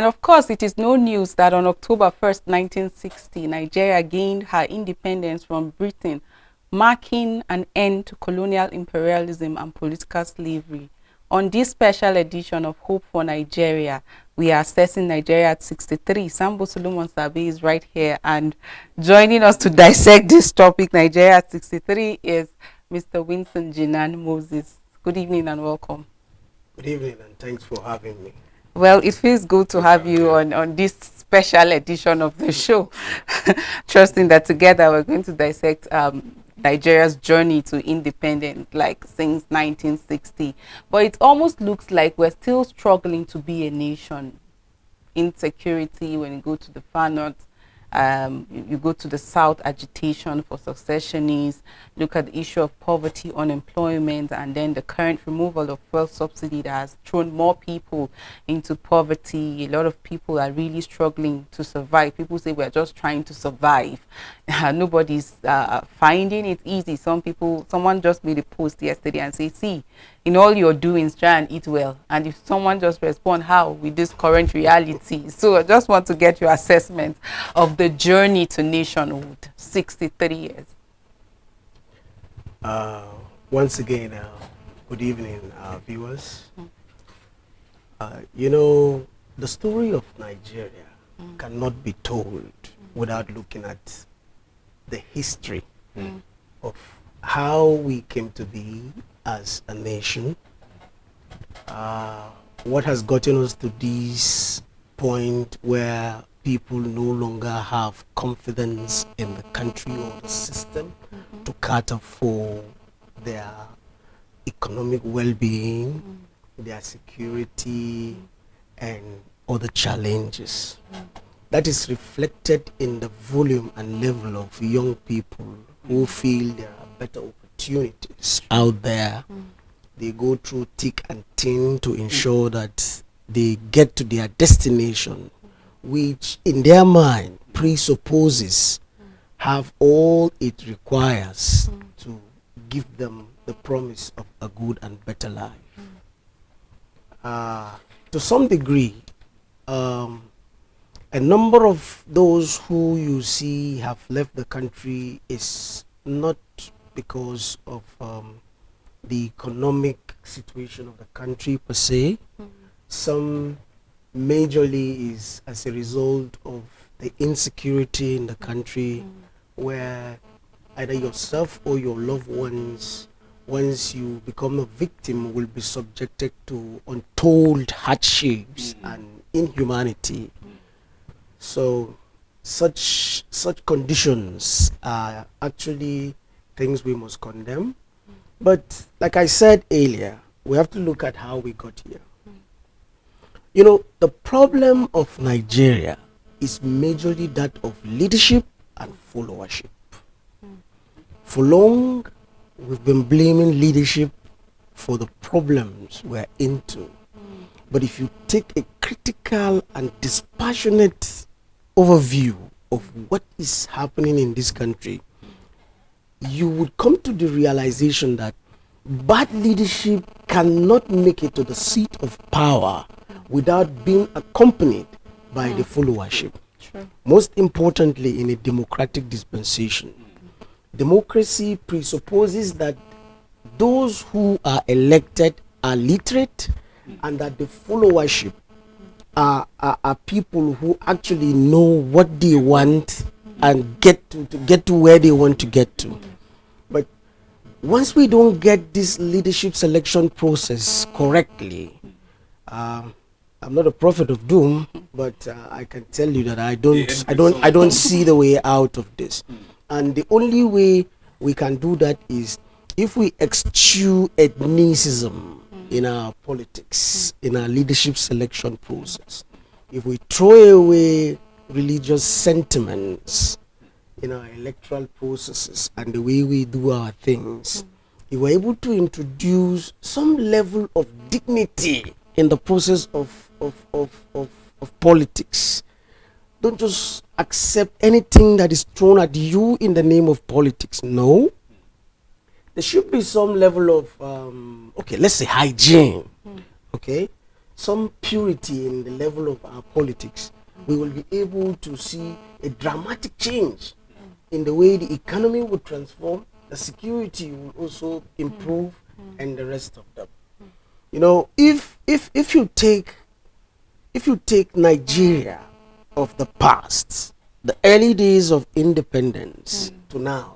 And of course, it is no news that on October 1st, 1960, Nigeria gained her independence from Britain, marking an end to colonial imperialism and political slavery. On this special edition of Hope for Nigeria, we are assessing Nigeria at 63. Sambo Solomon Sabi is right here, and joining us to dissect this topic, Nigeria at 63, is Mr. Winston Jinan Moses. Good evening and welcome. Good evening and thanks for having me. Well, it feels good to have you on this special edition of the show. Trusting that together we're going to dissect Nigeria's journey to independence, like since 1960. But it almost looks like we're still struggling to be a nation. Insecurity when you go to the far north, you go to the south, agitation for successionists, look at the issue of poverty, unemployment, and then the current removal of fuel subsidy that has thrown more people into poverty. A lot of people are really struggling to survive. People say we're just trying to survive. Nobody's finding it easy. Someone just made a post yesterday and say, see, in all you're doing, try and eat well. And if someone just respond, how with this current reality? So I just want to get your assessment of the journey to nationhood, 63 years. Once again, good evening, viewers. You know, the story of Nigeria cannot be told without looking at the history of how we came to be as a nation, what has gotten us to this point where people no longer have confidence in the country or the system to cater for their economic well-being, their security, and other challenges. That is reflected in the volume and level of young people who feel there are better opportunities out there. They go through thick and thin to ensure that they get to their destination, which in their mind presupposes have all it requires to give them the promise of a good and better life. To some degree, a number of those who you see have left the country is not because of the economic situation of the country per se. Some majorly is as a result of the insecurity in the country, where either yourself or your loved ones, once you become a victim, will be subjected to untold hardships and inhumanity. So such conditions are actually things we must condemn. But like I said earlier, we have to look at how we got here. You know, the problem of Nigeria is majorly that of leadership and followership. For long, we've been blaming leadership for the problems we're into. But if you take a critical and dispassionate overview of what is happening in this country, you would come to the realization that bad leadership cannot make it to the seat of power without being accompanied by the followership. True. Most importantly, in a democratic dispensation, democracy presupposes that those who are elected are literate and that the followership are people who actually know what they want and get to where they want to get to. But once we don't get this leadership selection process correctly, I'm not a prophet of doom, but I can tell you that I don't see the way out of this. And the only way we can do that is if we eschew ethnicism in our politics, in our leadership selection process. If we throw away religious sentiments in our electoral processes and the way we do our things, if we're able to introduce some level of dignity in the process of politics, don't just accept anything that is thrown at you in the name of politics. No, there should be some level of okay, let's say hygiene. Okay, some purity in the level of our politics, we will be able to see a dramatic change in the way the economy would transform, the security will also improve, and the rest of them. You know, if you take Nigeria of the past, the early days of independence to now,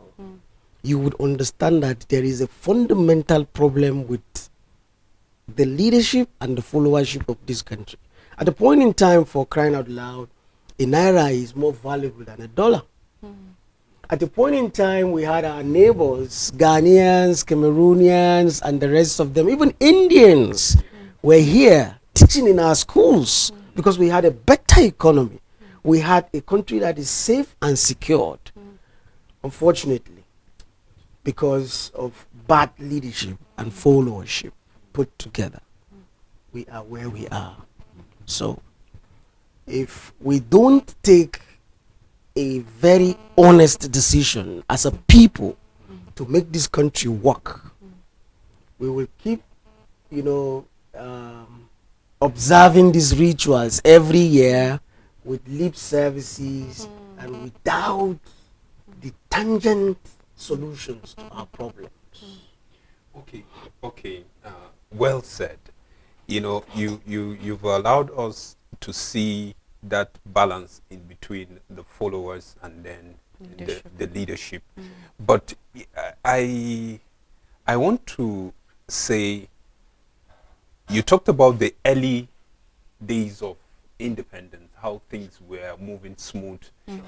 you would understand that there is a fundamental problem with the leadership and the followership of this country. At the point in time, for crying out loud, a naira is more valuable than a dollar. At the point in time, we had our neighbors, Ghanaians, Cameroonians, and the rest of them, even Indians, were here teaching in our schools because we had a better economy. We had a country that is safe and secured. Unfortunately, because of bad leadership and followership put together, we are where we are. So, if we don't take a very honest decision as a people to make this country work, we will keep, you know, observing these rituals every year with lip services and without the tangent solutions to our problems. Okay. Well said. You know, you've allowed us to see that balance in between the followers and then the leadership. But I want to say, you talked about the early days of independence, how things were moving smooth.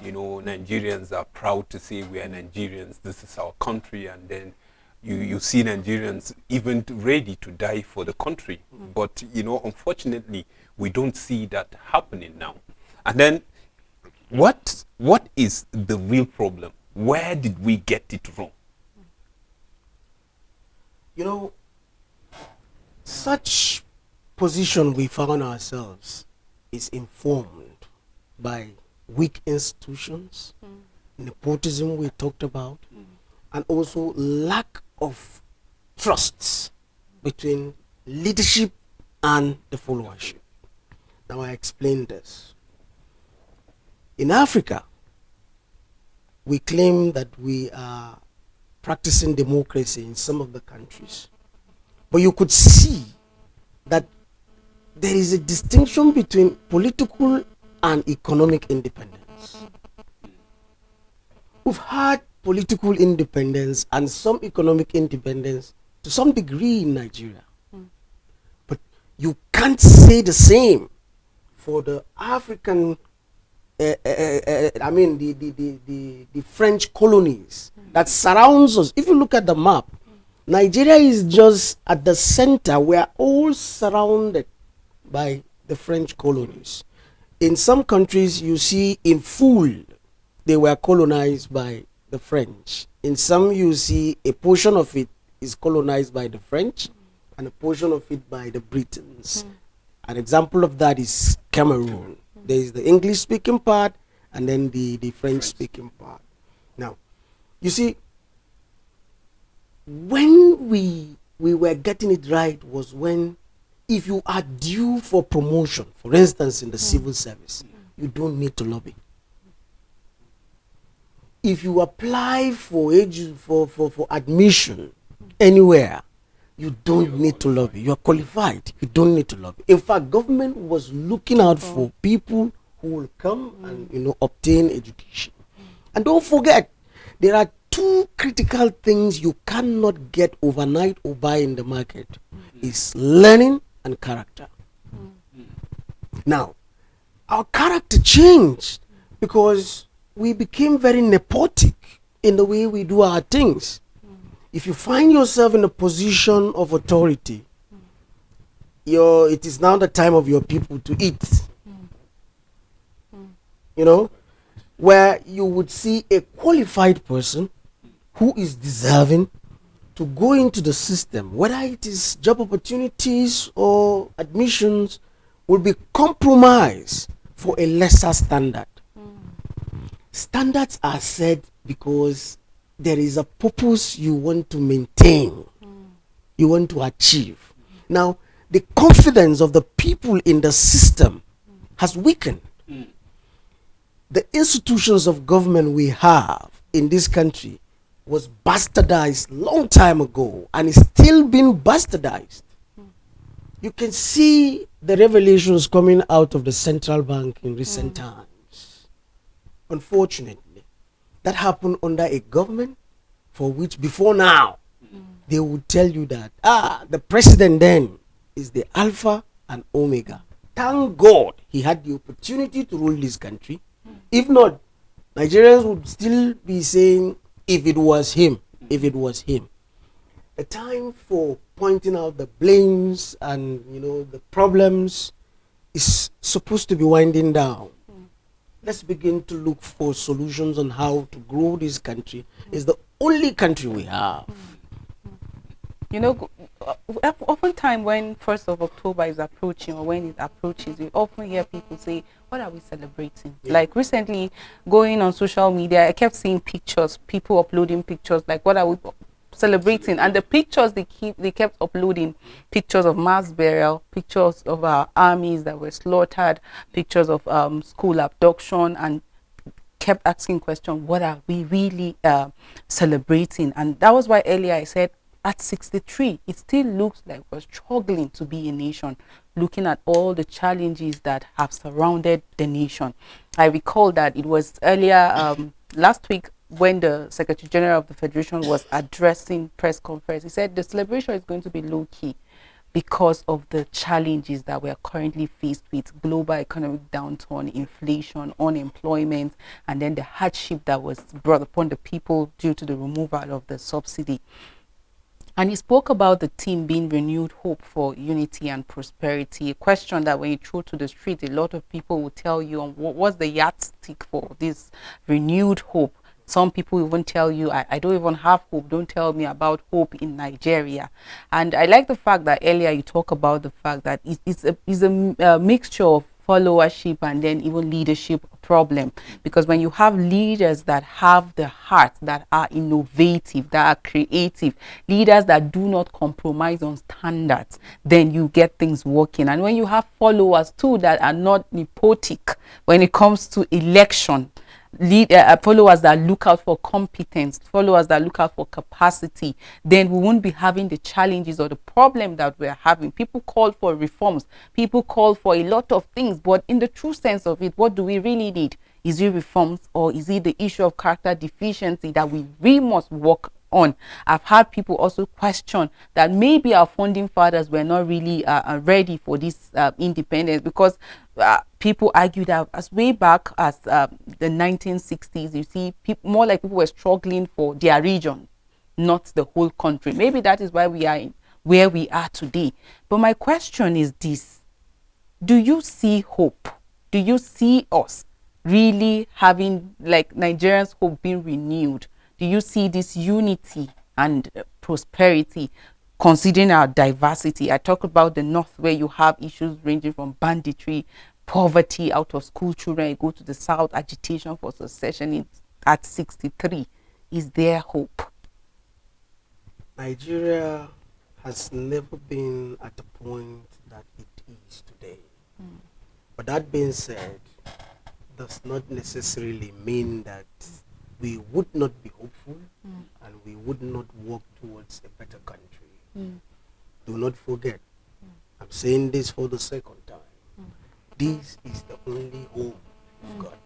You know, Nigerians are proud to say we are Nigerians, this is our country, and then you see Nigerians even ready to die for the country. But, you know, unfortunately, we don't see that happening now. And then what is the real problem? Where did we get it wrong? You know, such position we found ourselves is informed by weak institutions, nepotism we talked about, and also lack of trust between leadership and the followership. Now I explain this. In Africa, we claim that we are practicing democracy in some of the countries, but you could see that there is a distinction between political and economic independence. We've had political independence and some economic independence to some degree in Nigeria, but you can't say the same for the African I mean the French colonies that surrounds us. If you look at the map, Nigeria is just at the center. We are all surrounded by the French colonies. In some countries, you see in full they were colonized by the French. In some, you see a portion of it is colonized by the French and a portion of it by the Britons. An example of that is Cameroon. There is the English-speaking part and then the French-speaking part. Now, you see, when we were getting it right was when, if you are due for promotion, for instance, in the civil service, you don't need to lobby. If you apply for admission anywhere, you don't need to lobby. You are qualified. You don't need to lobby. In fact, government was looking out for people who will come and, you know, obtain education. And don't forget, there are two critical things you cannot get overnight or buy in the market. Is learning and character. Now, our character changed because we became very nepotic in the way we do our things. If you find yourself in a position of authority, it is now the time of your people to eat. You know, where you would see a qualified person who is deserving to go into the system, whether it is job opportunities or admissions, will be compromised for a lesser standard. Standards are set because there is a purpose you want to maintain, you want to achieve. Now, the confidence of the people in the system has weakened. The institutions of government we have in this country was bastardized long time ago and is still being bastardized. You can see the revelations coming out of the central bank in recent times. Unfortunately, that happened under a government for which before now they would tell you that the president then is the alpha and omega. Thank God he had the opportunity to rule this country. If not, Nigerians would still be saying, if it was him, if it was him. A time for pointing out the blames and the problems is supposed to be winding down. Let's begin to look for solutions on how to grow this country. It's the only country we have. Oftentimes when 1st of October is approaching, or when it approaches, you often hear people say, what are we celebrating? Like recently, going on social media, I kept seeing pictures, people uploading pictures, like what are we celebrating? And the pictures they kept uploading, pictures of mass burial, pictures of our armies that were slaughtered, pictures of school abduction, and kept asking questions, what are we really celebrating? And that was why earlier I said, at 63, it still looks like we're struggling to be a nation, looking at all the challenges that have surrounded the nation. I recall that it was earlier last week when the Secretary General of the Federation was addressing press conference. He said the celebration is going to be low-key because of the challenges that we are currently faced with: global economic downturn, inflation, unemployment, and then the hardship that was brought upon the people due to the removal of the subsidy. And he spoke about the team being renewed hope for unity and prosperity, a question that when you throw to the street, a lot of people will tell you what's the yardstick for this renewed hope. Some people even tell you, I don't even have hope. Don't tell me about hope in Nigeria. And I like the fact that earlier you talk about the fact that it's a mixture of followership and then even leadership problem, because when you have leaders that have the heart, that are innovative, that are creative, leaders that do not compromise on standards, then you get things working. And when you have followers too that are not nepotic when it comes to election, followers that look out for competence, followers that look out for capacity, then we won't be having the challenges or the problem that we're having. People call for reforms, people call for a lot of things, but in the true sense of it, what do we really need? Is it reforms, or is it the issue of character deficiency that we must work on? I've had people also question that maybe our founding fathers were not really ready for this independence, because people argue that as way back as the 1960s, you see, more like people were struggling for their region, not the whole country. Maybe that is why we are in where we are today. But my question is this: do you see hope? Do you see us really having, like, Nigerians' hope being renewed? Do you see this unity and prosperity, considering our diversity? I talk about the North, where you have issues ranging from banditry, poverty, out of school children. You go to the South, agitation for secession at 63. Is there hope? Nigeria has never been at the point that it is today. But that being said, does not necessarily mean that we would not be hopeful and we would not work towards a better country. Do not forget, I'm saying this for the second time, this is the only hope we've got.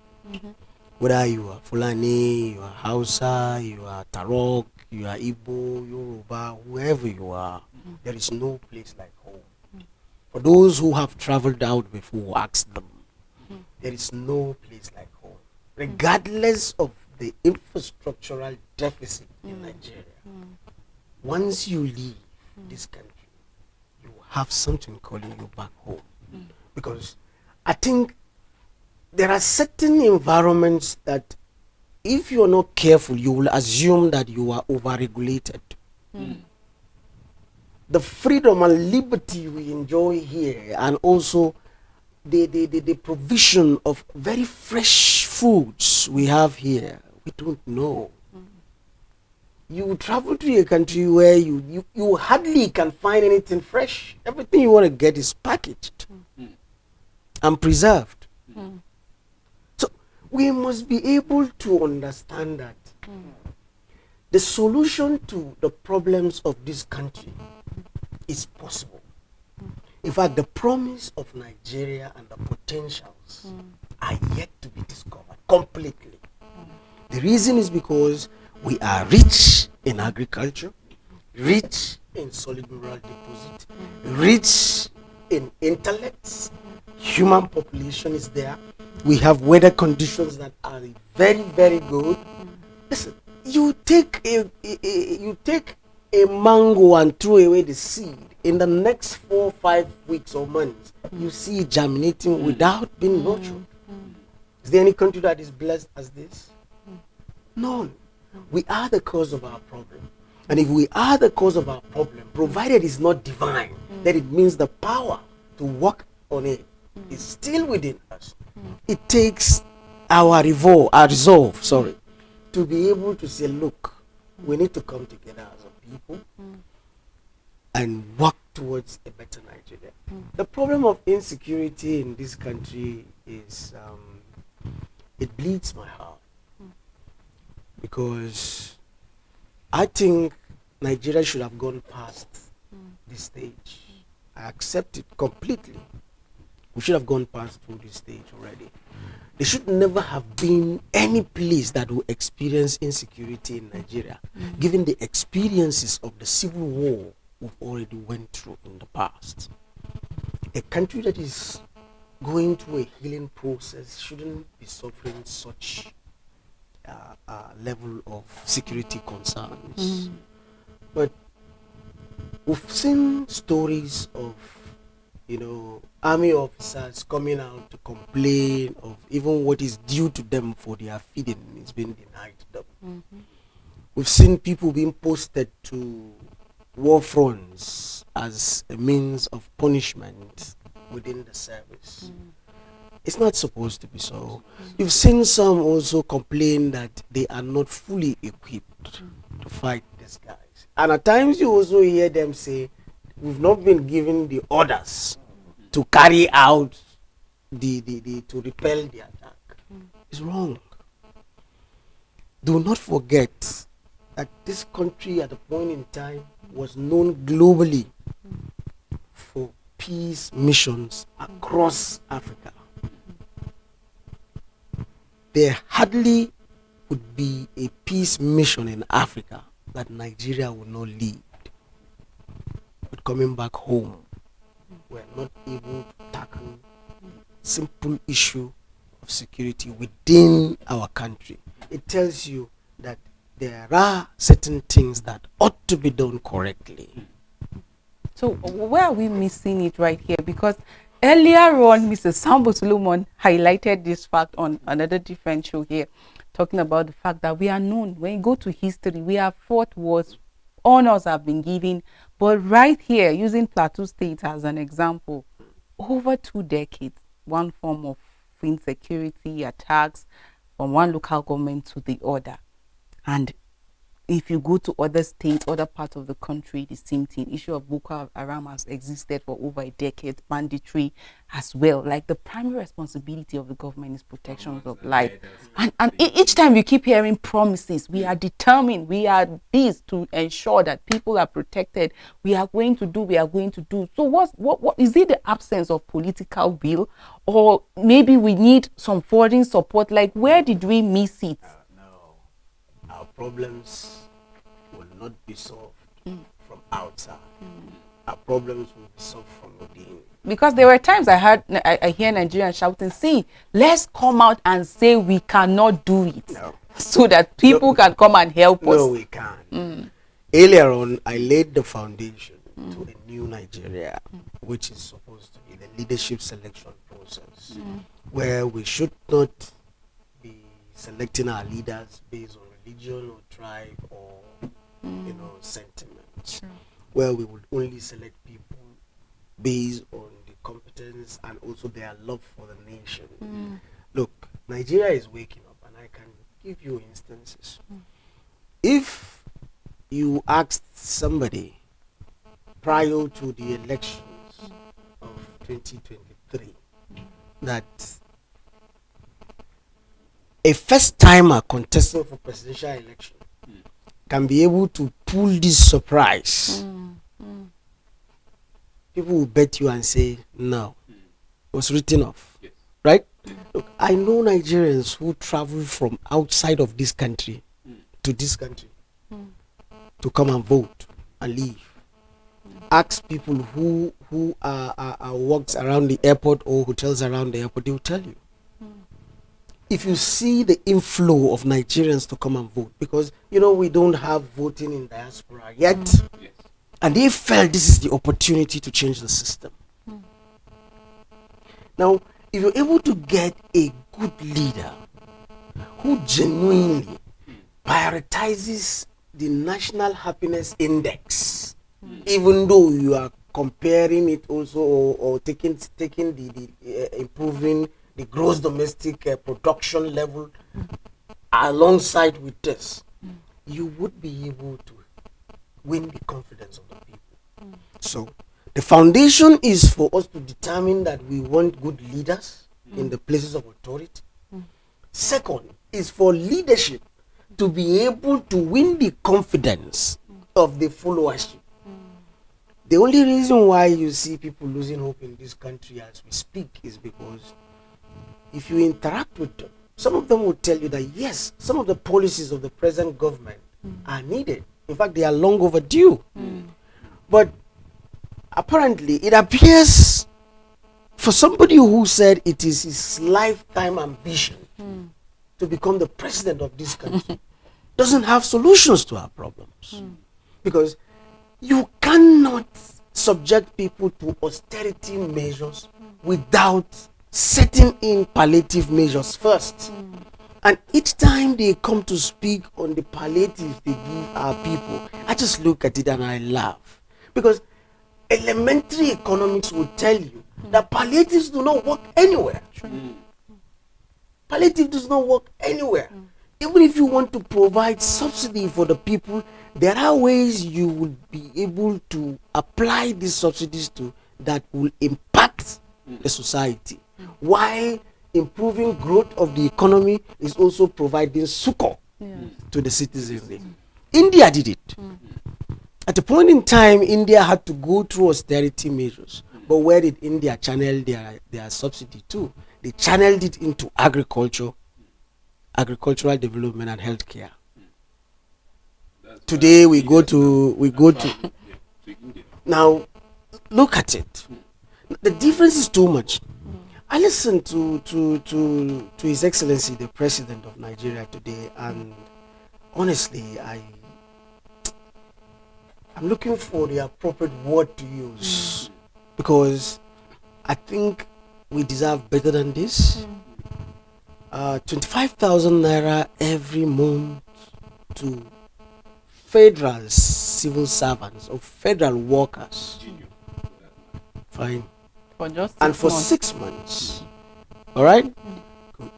Whether you are Fulani, you are Hausa, you are Tarok, you are Igbo, Yoruba, whoever you are, there is no place like home. For those who have traveled out before, ask them. There is no place like home. Regardless of the infrastructural deficit in Nigeria, once you leave this country, you have something calling you back home. Because I think there are certain environments that if you're not careful, you will assume that you are overregulated. The freedom and liberty we enjoy here, and also the provision of very fresh foods we have here, we don't know. You travel to a country where you hardly can find anything fresh. Everything you want to get is packaged and preserved. So we must be able to understand that the solution to the problems of this country is possible. In fact, the promise of Nigeria and the potentials are yet to be discovered completely. The reason is because we are rich in agriculture, rich in solid mineral deposit, rich in intellects, human population is there. We have weather conditions that are very, very good. Listen, you take a mango and throw away the seed. In the next 4 or 5 weeks or months, you see it germinating without being nurtured. Is there any country that is blessed as this? None. We are the cause of our problem. And if we are the cause of our problem, provided it's not divine, then it means the power to work on it is still within us. It takes our resolve, to be able to say, look, we need to come together as a people and work towards a better Nigeria. The problem of insecurity in this country is, it bleeds my heart. Because I think Nigeria should have gone past this stage. I accept it completely. We should have gone past through this stage already. There should never have been any place that will experience insecurity in Nigeria, given the experiences of the civil war we've already went through in the past. A country that is going through a healing process shouldn't be suffering such level of security concerns. But we've seen stories of, army officers coming out to complain of even what is due to them for their feeding is being denied them. We've seen people being posted to war fronts as a means of punishment within the service. It's not supposed to be so. You've seen some also complain that they are not fully equipped to fight these guys. And at times you also hear them say, we've not been given the orders to carry out to repel the attack. It's wrong. Do not forget that this country at a point in time was known globally for peace missions across Africa. There hardly would be a peace mission in Africa that Nigeria would not lead. But coming back home, we're not able to tackle the simple issue of security within our country. It tells you that there are certain things that ought to be done correctly. So where are we missing it right here? Because earlier on, Mr. Sambo Solomon highlighted this fact on another different show here, talking about the fact that we are known. When you go to history, we have fought wars, honors have been given. But right here, using Plateau State as an example, over 2 decades, one form of insecurity attacks from one local government to the other. And if you go to other states, other parts of the country, the same thing. Issue of Boko Haram has existed for over a decade, banditry as well. Like, the primary responsibility of the government is protection of life. And each time you keep hearing promises, we are determined, we are this to ensure that people are protected. We are going to do. So what is it, the absence of political will, or maybe we need some foreign support? Like, where did we miss it? Our problems will not be solved from outside. Our problems will be solved from within. Because there were times I hear Nigerians shouting, see, let's come out and say we cannot do it. No. So that people can come and help us. No, we can't. Earlier on, I laid the foundation to a new Nigeria, which is supposed to be the leadership selection process, where we should not be selecting our leaders based on religion or tribe or sentiment, where we would only select people based on the competence and also their love for the nation. Look, Nigeria is waking up, and I can give you instances. If you asked somebody prior to the elections of 2023 that a first timer contesting for presidential election can be able to pull this surprise, people will bet you and say no, it was written off. Yes. Right? Look, I know Nigerians who travel from outside of this country to this country to come and vote and leave. Ask people who are works around the airport or hotels around the airport, they will tell you. If you see the inflow of Nigerians to come and vote, because we don't have voting in diaspora yet, Yes. and they felt this is the opportunity to change the system. Now, if you're able to get a good leader who genuinely prioritizes the national happiness index, even though you are comparing it also or taking the improving the gross domestic production level alongside with this, you would be able to win the confidence of the people. So the foundation is for us to determine that we want good leaders in the places of authority. Second is for leadership to be able to win the confidence of the followership. The only reason why you see people losing hope in this country as we speak is because if you interact with them, some of them will tell you that yes, some of the policies of the present government are needed. In fact, they are long overdue. But apparently, it appears for somebody who said it is his lifetime ambition to become the president of this country, doesn't have solutions to our problems. Because you cannot subject people to austerity measures without setting in palliative measures first. And each time they come to speak on the palliatives they give our people, I just look at it and I laugh. Because elementary economics would tell you that palliatives do not work anywhere. Palliative does not work anywhere. Even if you want to provide subsidy for the people, there are ways you will be able to apply these subsidies to that will impact the society, while improving growth of the economy is also providing succor to the citizenry. India did it. At a point in time, India had to go through austerity measures. But where did India channel their subsidy to? They channeled it into agriculture, agricultural development and healthcare. Today we go to now look at it. The difference is too much. I listened to His Excellency the President of Nigeria today, and honestly I'm looking for the appropriate word to use, because I think we deserve better than this. 25,000 naira every month to federal civil servants or federal workers. Fine. For just and for 6 months. All right? Good.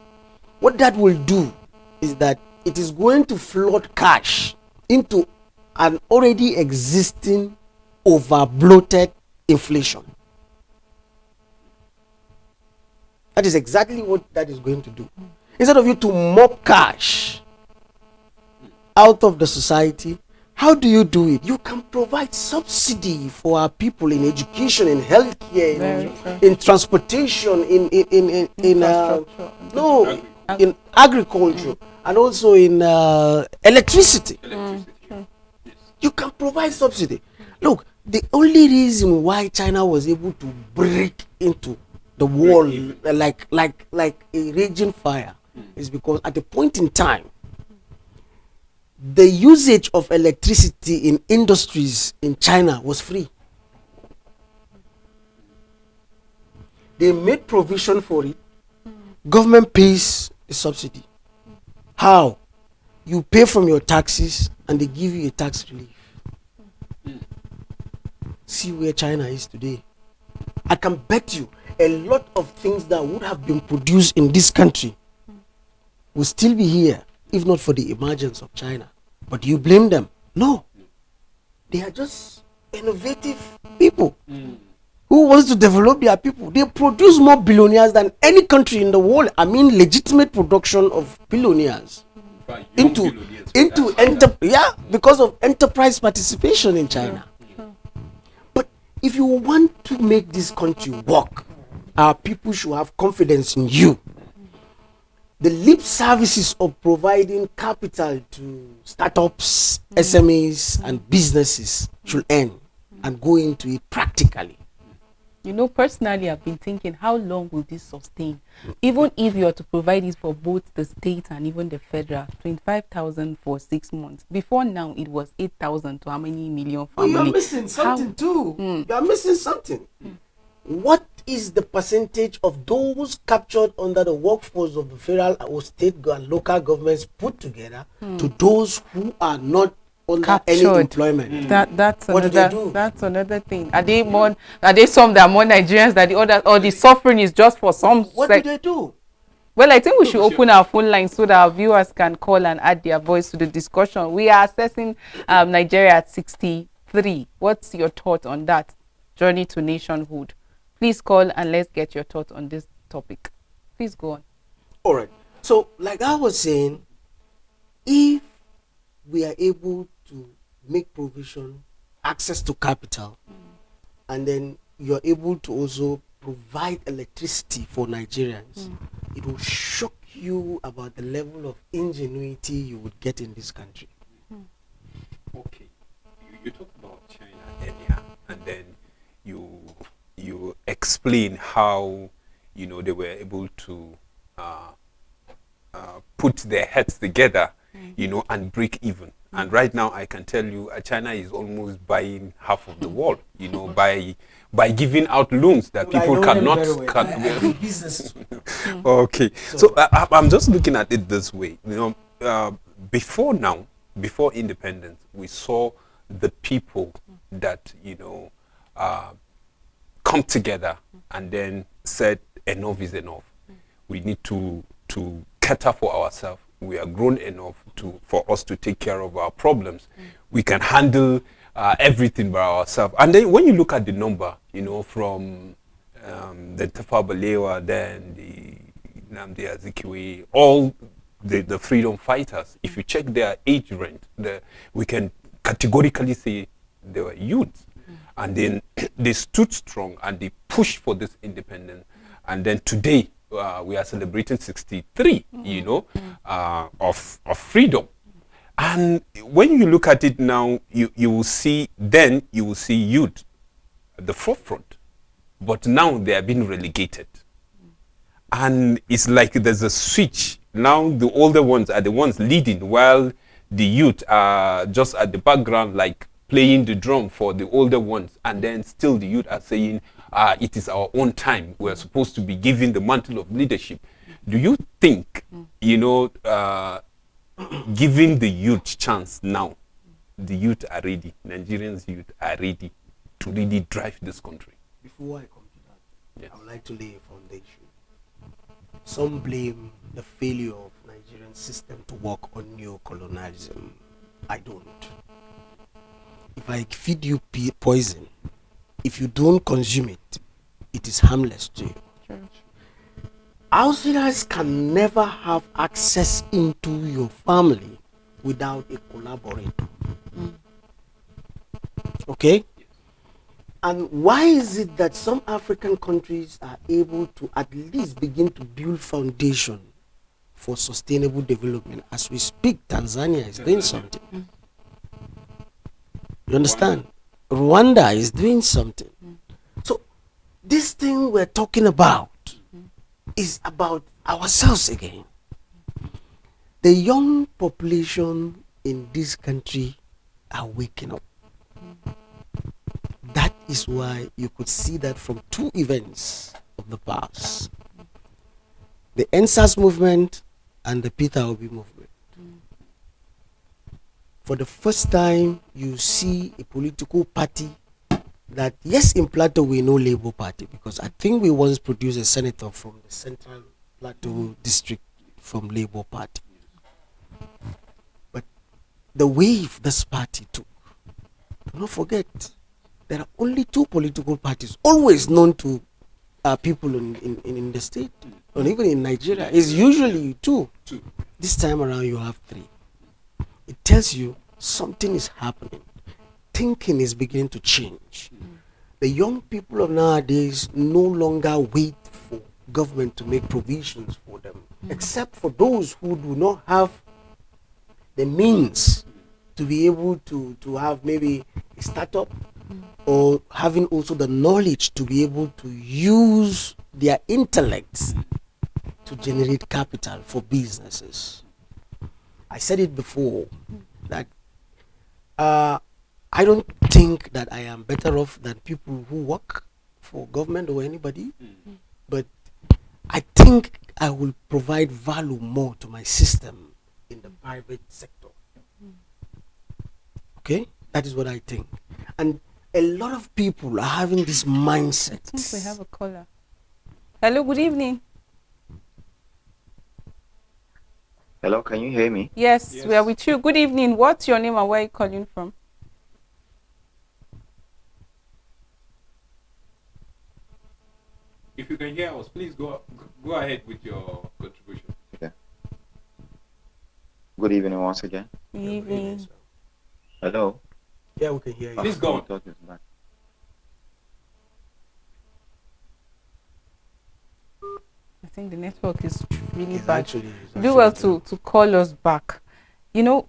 What that will do is that it is going to flood cash into an already existing over-bloated inflation. That is exactly what that is going to do. Instead of you to mop cash out of the society, how do you do it? You can provide subsidy for our people in education, in healthcare, in transportation, in agriculture, and also in electricity. You can provide subsidy. Look, the only reason why China was able to break into the wall like a raging fire is because at a point in time, the usage of electricity in industries in China was free. They made provision for it. Government pays the subsidy. How? You pay from your taxes and they give you a tax relief. See where China is today. I can bet you a lot of things that would have been produced in this country will still be here if not for the emergence of China. But do you blame them? No. They are just innovative people who wants to develop their people. They produce more billionaires than any country in the world. I mean, legitimate production of billionaires because of enterprise participation in China. But if you want to make this country work, our people should have confidence in you. The lip services of providing capital to startups, SMEs, and businesses should end and go into it practically. You know, personally, I've been thinking, how long will this sustain? Even if you are to provide it for both the state and even the federal, 25,000 for 6 months. Before now, it was 8,000 to how many million families? You're missing something too. You're missing something. What is the percentage of those captured under the workforce of the federal or state and local governments put together to those who are not under any employment? That's another thing. Are they some that are more Nigerians than the others, or the suffering is just for some? What do they do? Well, I think we should open our phone lines so that our viewers can call and add their voice to the discussion. We are assessing Nigeria at 63. What's your thought on that journey to nationhood? Please call and let's get your thoughts on this topic. Please go on. All right. So, like I was saying, if we are able to make provision, access to capital, and then you're able to also provide electricity for Nigerians, it will shock you about the level of ingenuity you would get in this country. Okay. You talked about China earlier, and then you explain how, you know, they were able to put their heads together, you know, and break even. And right now, I can tell you, China is almost buying half of the world, you know, by giving out loans that people cannot. Okay, so I'm just looking at it this way, you know. Before independence, we saw the people that, you know, come together and then said enough is enough. We need to cater for ourselves. We are grown enough for us to take care of our problems. We can handle everything by ourselves. And then when you look at the number, you know, from the Tafawa Balewa, then the Nnamdi Azikiwe, all the freedom fighters, if you check their age range, we can categorically say they were youths. And then they stood strong and they pushed for this independence. And then today, we are celebrating 63, you know, of freedom. And when you look at it now, you will see youth at the forefront. But now they are being relegated. And it's like there's a switch. Now the older ones are the ones leading, while the youth are just at the background, like playing the drum for the older ones. And then still the youth are saying, it is our own time. We're supposed to be given the mantle of leadership. Do you think, you know, giving the youth chance now, the youth are ready, Nigerians youth are ready to really drive this country? Before I come to that, yes, I would like to lay a foundation. Some blame the failure of Nigerian system to work on neo-colonialism. I don't. If I feed you poison, if you don't consume it, it is harmless to you. Sure. Outsiders can never have access into your family without a collaborator. Okay? And why is it that some African countries are able to at least begin to build foundation for sustainable development? As we speak, Tanzania is doing something. You understand? Rwanda is doing something. So this thing we're talking about is about ourselves again. The young population in this country are waking up. That is why you could see that from two events of the past. The NSAS movement and the Peter Obi movement. For the first time, you see a political party that, yes, in Plateau we know Labour Party, because I think we once produced a senator from the Central Plateau district from Labour Party. But the wave this party took do not forget, there are only two political parties, always known to people in the state, or even in Nigeria. It's usually two. This time around, you have three. It tells you something is happening. Thinking is beginning to change. The young people of nowadays no longer wait for government to make provisions for them, except for those who do not have the means to be able to have maybe a startup, or having also the knowledge to be able to use their intellects to generate capital for businesses. I said it before that I don't think that I am better off than people who work for government or anybody, but I think I will provide value more to my system in the private sector. Okay, that is what I think. And a lot of people are having this mindset. I think we have a caller. Hello, good evening. Hello, can you hear me? Yes, we are with you. Good evening. What's your name and where are you calling from? If you can hear us, please go ahead with your contribution. Okay. Good evening once again. Good evening. Hello. Yeah, we can hear you. Please go on. Network is back. I think the network is really It's bad. actually- it's Do well actually to call us back. You know,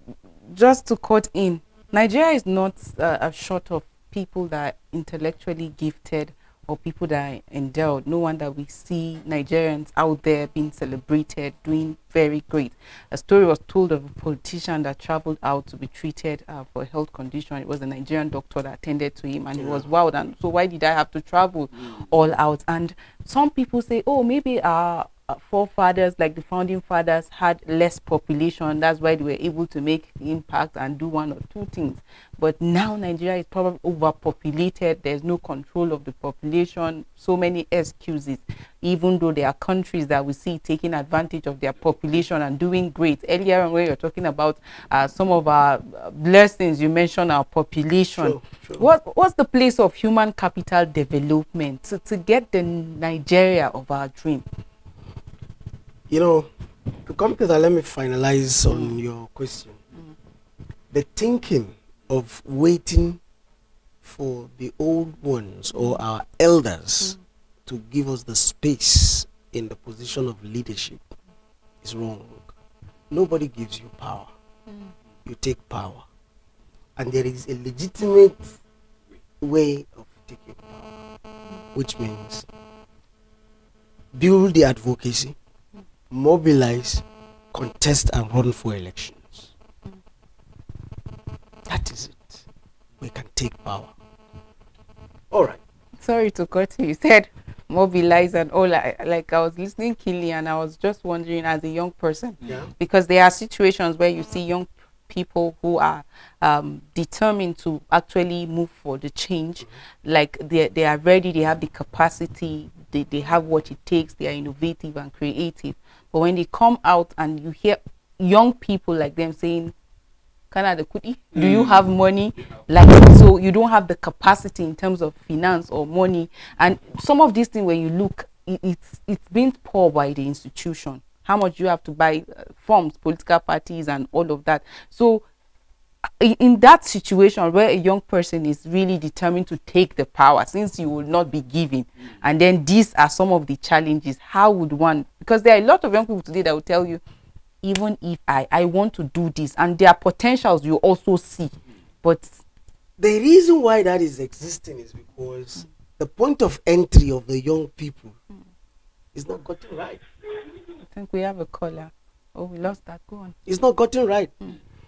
just to cut in, Nigeria is not a short of people that are intellectually gifted or people that are endowed. No wonder we see Nigerians out there being celebrated, doing very great. A story was told of a politician that traveled out to be treated for a health condition. It was a Nigerian doctor that attended to him, and he was wowed. And so why did I have to travel all out? And some people say, oh, maybe our forefathers, like the founding fathers, had less population. That's why they were able to make impact and do one or two things. But now Nigeria is probably overpopulated. There's no control of the population. So many excuses, even though there are countries that we see taking advantage of their population and doing great. Earlier on, when you're talking about some of our blessings, you mentioned our population. Sure. What's the place of human capital development to get the Nigeria of our dream? You know, to come to that, let me finalize on your question. The thinking of waiting for the old ones or our elders to give us the space in the position of leadership is wrong. Nobody gives you power. You take power. And there is a legitimate way of taking power, which means build the advocacy, mobilize, contest, and run for elections. That is it. We can take power. All right. Sorry to cut you. You said mobilize and all. Like I was listening keenly, and I was just wondering, as a young person, because there are situations where you see young people who are determined to actually move for the change. Like they are ready, they have the capacity, they have what it takes, they are innovative and creative. But when they come out and you hear young people like them saying, Canada Kuti, do you have money? Like, so you don't have the capacity in terms of finance or money. And some of these things, when you look, it's being poor by the institution. How much you have to buy forms, political parties, and all of that. So in that situation where a young person is really determined to take the power, since you will not be giving, and then these are some of the challenges, how would one, because there are a lot of young people today that will tell you, even if I want to do this, and their potentials you also see, but The reason why that is existing is because the point of entry of the young people is not gotten right. I think we have a caller. Oh, we lost that. Go on. It's not gotten right.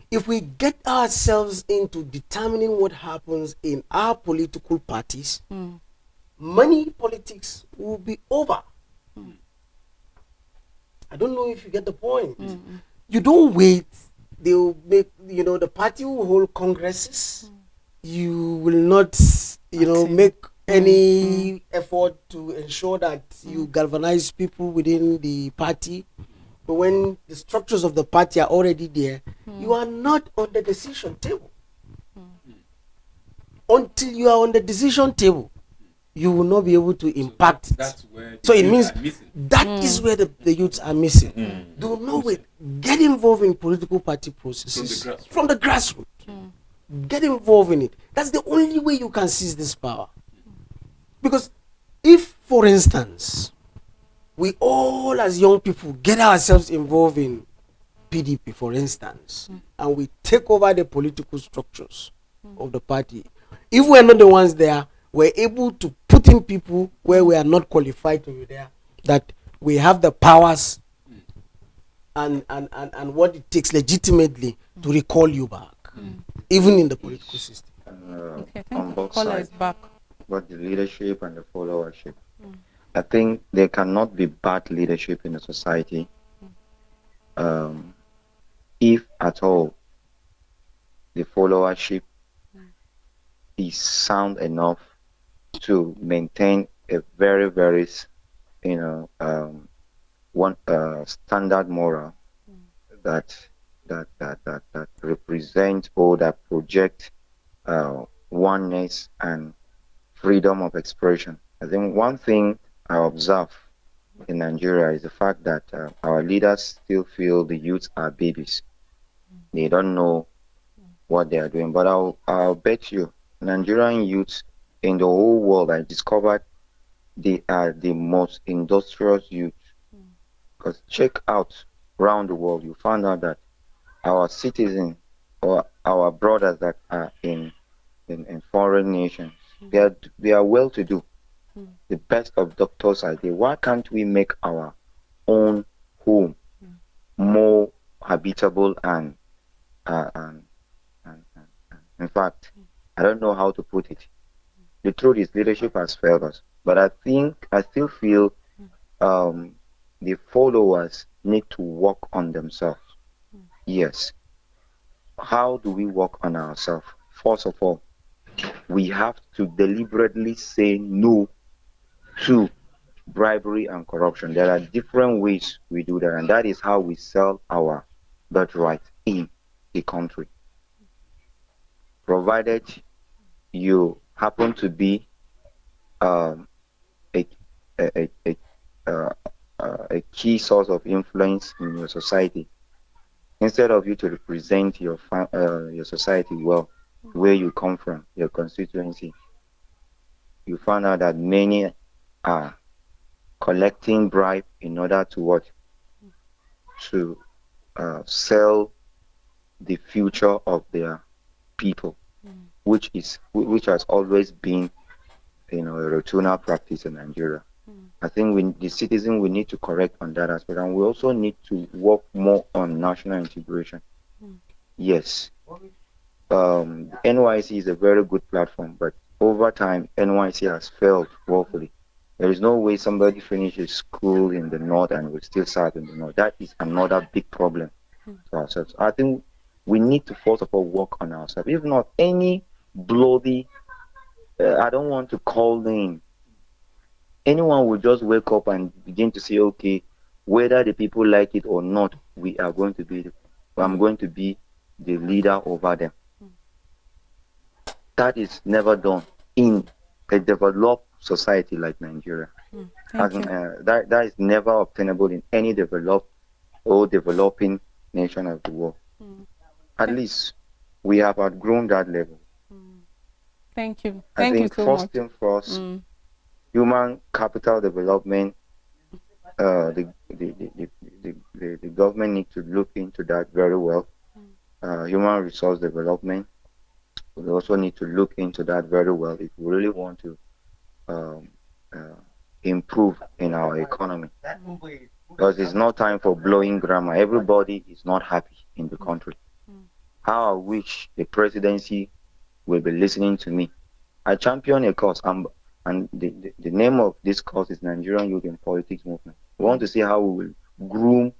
If we get ourselves into determining what happens in our political parties, money politics will be over. I don't know if you get the point. You don't wait. They will make, the party will hold congresses. You will not, make any effort to ensure that you galvanize people within the party. But when the structures of the party are already there, you are not on the decision table. until you are on the decision table, you will not be able to impact That's where it. So it means that Mm. is where the youths are missing. Mm. Do not wait. Get involved in political party processes from the grassroots. Get involved in it. That's the only way you can seize this power. Because if, for instance, we all as young people get ourselves involved in PDP, for instance, and we take over the political structures of the party, if we're not the ones there, we're able to put in people where we are not qualified to be there, that we have the powers and what it takes legitimately to recall you back, even in the political system. Okay, On thank you. both Caller sides, is back. both the leadership and the followership. I think there cannot be bad leadership in a society if at all the followership is sound enough to maintain a very, very, one standard moral that represent or that project oneness and freedom of expression. I think one thing I observe in Nigeria is the fact that our leaders still feel the youth are babies. They don't know what they are doing. But I'll bet you, Nigerian youth in the whole world, I discovered they are the most industrious youth. Because check out around the world, you find out that our citizens or our brothers that are in foreign nations, they are well to do. The best of doctors are there. Why can't we make our own home more habitable and in fact, I don't know how to put it. The truth is leadership has failed us. But I still feel the followers need to work on themselves. Yes. How do we work on ourselves? First of all, we have to deliberately say no to bribery and corruption. There are different ways we do that, and that is how we sell our birthright in a country. Provided you happen to be um, a, a, a, a, a key source of influence in your society, instead of you to represent your society well, where you come from, your constituency, you find out that many are collecting bribe in order to what? To sell the future of their people, which has always been, a routine practice in Nigeria. I think the citizen, we need to correct on that aspect, and we also need to work more on national integration. Yes, NYC is a very good platform, but over time, NYC has failed woefully. There is no way somebody finishes school in the north and will still serve in the north. That is another big problem to ourselves. I think we need to first of all work on ourselves. If not, any bloody, I don't want to call name. Anyone will just wake up and begin to say, okay, whether the people like it or not, I'm going to be the leader over them. That is never done in a developed society like Nigeria. That is never obtainable in any developed or developing nation of the world. At least we have outgrown that level. Thank you. I think so first much. thing first, human capital development. The government need to look into that very well. Human resource development. We also need to look into that very well if we really want to improve in our economy. Because it's not time for blowing grammar. Everybody is not happy in the country. How I wish the presidency will be listening to me. I champion a cause, and the name of this cause is Nigerian Youth in Politics Movement. We want to see how we will groom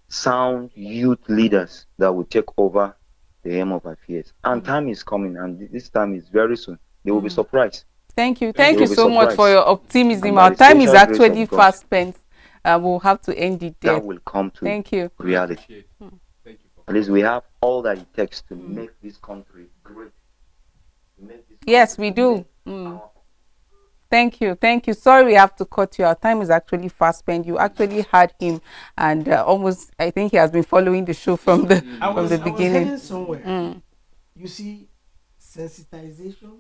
sound youth leaders that will take over the aim of affairs. And time is coming, and this time is very soon. They will be surprised. Thank you so surprised. much for your optimism. And by Our the time is special grace actually of God, fast spent. We'll have to end it there. that will come to Thank you. reality. Thank you. At least we have all that it takes to make this country great. To make this Yes, we do. Thank you. Thank you. Sorry, we have to cut you. Our time is actually fast spent. You actually had him, and almost, I think he has been following the show from the from the I was beginning. heading somewhere. You see, sensitization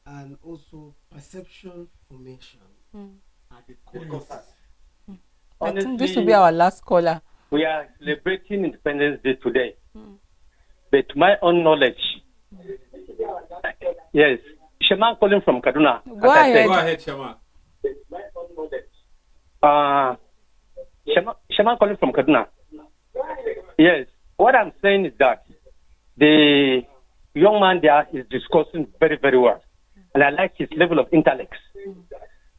and also perception formation are the currencies. I think this will be our last caller. We are celebrating Independence Day today. But to my own knowledge, yes, Shaman calling from Kaduna. Go ahead. Go ahead, Shama. Shaman calling from Kaduna. Yes, what I'm saying is that the young man there is discussing very, very well. And I like his level of intellect.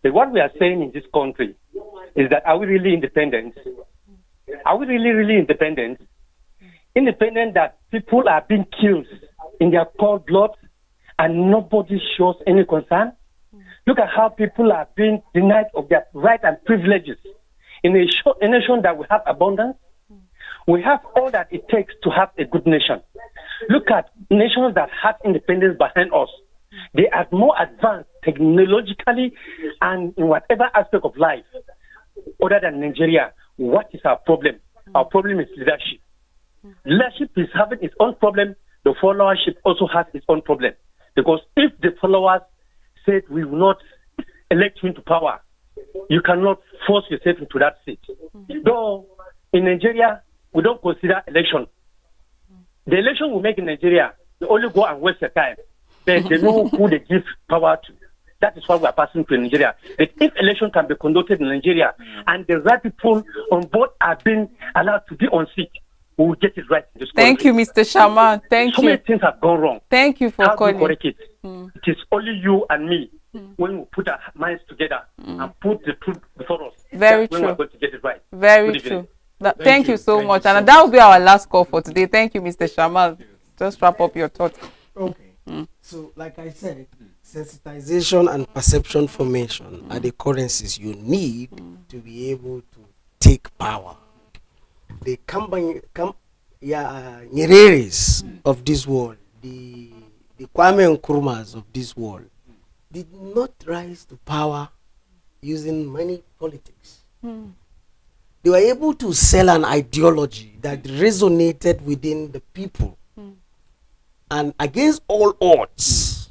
But what we are saying in this country is that, are we really independent? Are we really, really independent? Independent that people are being killed in their cold blood and nobody shows any concern? Look at how people are being denied of their rights and privileges. In a nation that we have abundance, we have all that it takes to have a good nation. Look at nations that have independence behind us. They are more advanced technologically and in whatever aspect of life other than Nigeria. What is our problem? Our problem is leadership. Leadership is having its own problem. The followership also has its own problem. Because if the followers said we will not elect you into power, you cannot force yourself into that seat. Though in Nigeria, we don't consider election. The election we make in Nigeria, they only go and waste their time. They know who they give power to. That is what we are passing to in Nigeria. But if election can be conducted in Nigeria and the right people on board are being allowed to be on seat, we will get it right in this country. Thank you, Mr. Shaman. Thank so you. many things have gone wrong. Thank you for How do we calling. correct it? It is only you and me when we put our minds together and put the truth before us. Very That's when we're true. going to get it right. Very Good true. evening. Thank you so Thank much. you so And that will be our last call for today. Thank you, Mr. Shaman. Just wrap up your thoughts. Okay. So, like I said, sensitization and perception formation are the currencies you need to be able to take power. The Nyereres of this world, the Kwame Nkrumahs of this world, did not rise to power using money politics. They were able to sell an ideology that resonated within the people. And against all odds,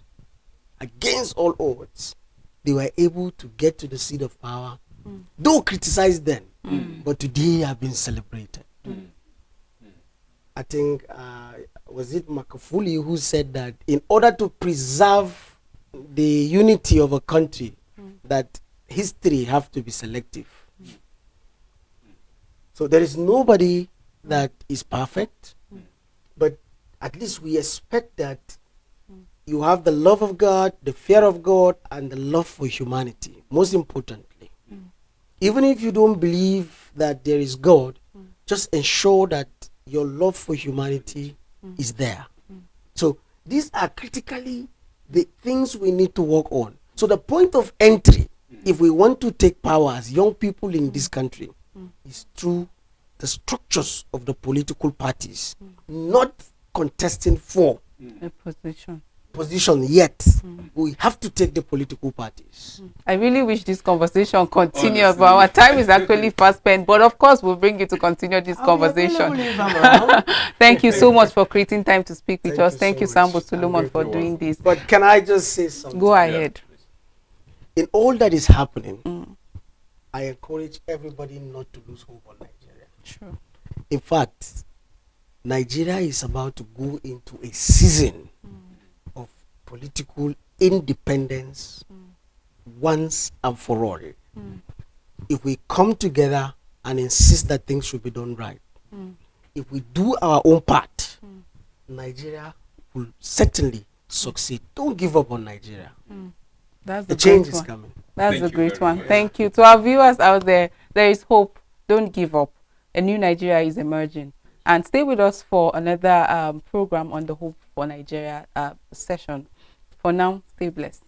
they were able to get to the seat of power. Though criticized then, but today have been celebrated. I think, was it Makafuli who said that in order to preserve the unity of a country, that history have to be selective. So there is nobody that is perfect, but at least we expect that you have the love of God, the fear of God, and the love for humanity, most importantly. Even if you don't believe that there is God, just ensure that your love for humanity is there. So these are critically the things we need to work on. So the point of entry, if we want to take power as young people in this country, is through the structures of the political parties, not contesting for A position yet. We have to take the political parties. I really wish this conversation continues, but our time is actually fast spent. But of course, we'll bring you to continue this conversation. Thank you so much for creating time to speak with us. Thank you, so Sambo much. Solomon, for doing this. But can I just say something? Go ahead. In all that is happening, I encourage everybody not to lose hope on Nigeria. Sure. In fact, Nigeria is about to go into a season of political independence once and for all. If we come together and insist that things should be done right, if we do our own part, Nigeria will certainly succeed. Don't give up on Nigeria. That's The the change great is one. coming. That's Thank a you great very one. much. Thank you. To our viewers out there, there is hope. Don't give up. A new Nigeria is emerging. And stay with us for another program on the Hope for Nigeria session. For now, stay blessed.